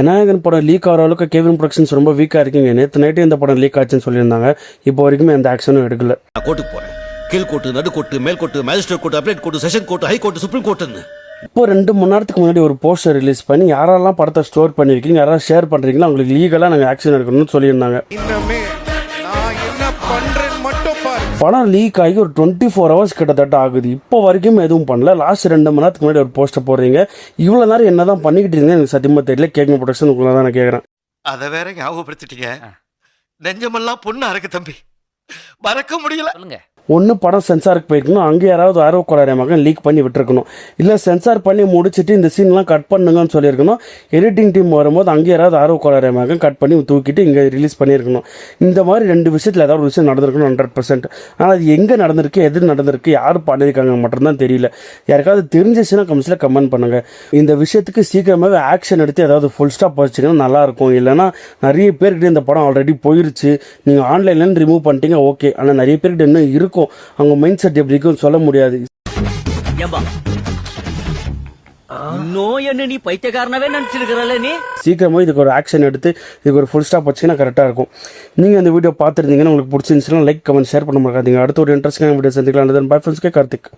விநாயகன் படம் லீக் ஆகிற அளவுக்கு கேவின் ப்ரொடக்ஷன்ஸ் ரொம்ப வீக்காக இருக்குங்க. நேற்று நைட்டு இந்த படம் லீக் ஆச்சுன்னு சொல்லியிருந்தாங்க. இப்போ வரைக்குமே எந்த ஆக்ஷனும் எடுக்கல. கோர்ட்டுக்கு போறேன். கீழ் கோர்ட்டு, நடு கோர்ட்டு, மேல் court, magistrate court, appellate court, session court, high court, supreme கோர்ட்டுன்னு. இப்போ 2-3 நேரத்துக்கு முன்னாடி ஒரு போஸ்டர் ரிலீஸ் பண்ணி யாரெல்லாம் படத்தை ஸ்டோர் பண்ணியிருக்கீங்க, யாராவது ஷேர் பண்ணுறீங்களோ அவங்களுக்கு லீகலாக நாங்கள் ஆக்ஷன் எடுக்கணும்னு சொல்லியிருந்தாங்க. படம் லீக் ஆகி ஒரு 24 hours கிட்டத்தட்ட ஆகுது. இப்போ வரைக்கும் எதுவும் பண்ணல. லாஸ்ட் 2 மணி நேரத்துக்கு முன்னாடி ஒரு போஸ்டர் போடுறீங்க. இவ்வளோ நேரம் என்ன தான் பண்ணிக்கிட்டு இருந்தீங்க எனக்கு சத்தியமாக தெரியல. கேட்கும் ப்ரொடக்ஷன் உங்களை தான் நான் கேட்குறேன். அதை வேற ஞாபகப்படுத்திட்டீங்க. நெஞ்சமெல்லாம் பொண்ணா இருக்கு தம்பி, மறக்க முடியல. ஒன்று படம் சென்சாருக்கு போயிருக்கணும், அங்கே யாராவது ஆர்வ கோளாறு லீக் பண்ணி விட்டுருக்கணும். இல்லை சென்சார் பண்ணி முடிச்சுட்டு இந்த சீன்லாம் கட் பண்ணுங்கன்னு சொல்லியிருக்கணும். எடிட்டிங் டீம் வரும்போது அங்கே யாராவது ஆர்வ கோளாறு கட் பண்ணி தூக்கிட்டு இங்கே ரிலீஸ் பண்ணியிருக்கணும். இந்த மாதிரி 2 விஷயத்தில் ஏதாவது ஒரு விஷயம் நடந்திருக்கணும் 100%. ஆனால் அது எங்கே நடந்திருக்கு, எது நடந்திருக்கு, யார் பண்ணியிருக்காங்க மட்டும்தான் தெரியல. யாருக்காவது தெரிஞ்சிச்சுன்னா கமெண்ட்ஸில் கமெண்ட் பண்ணுங்கள். இந்த விஷயத்துக்கு சீக்கிரமாகவே ஆக்ஷன் எடுத்து ஏதாவது ஃபுல் ஸ்டாப் வச்சிங்கன்னா நல்லாயிருக்கும். இல்லைனா நிறைய பேர்கிட்ட இந்த படம் ஆல்ரெடி போயிருச்சு, நீங்கள் ஆன்லைன்லேருந்து ரிமூவ் பண்ணிட்டீங்க ஓகே, ஆனால் நிறைய பேர்கிட்ட இன்னும் இருக்கும். அவங்க மைண்ட் செட் எப்படி இருக்குன்னு சொல்ல முடியாது. நீ பைத்தியக்காரனவே நினைச்சிருக்கிறல்ல நீ. சீக்கிரமாக இதுக்கு ஒரு ஆக்ஷன் எடுத்து இதுக்கு ஒரு ஃபுல் ஸ்டாப் வச்சிங்கன்னா கரெக்டாக இருக்கும். நீங்கள் இந்த வீடியோ பார்த்துருந்தீங்கன்னா உங்களுக்கு பிடிச்சிருந்துச்சுன்னா லைக், கமெண்ட், ஷேர் பண்ண மறக்காதீங்க. அடுத்த ஒரு இன்ட்ரெஸ்டிங்கான வீடியோ சந்திக்கலாம். பை ஃப்ரெண்ட்ஸ்கே கார்த்திக்.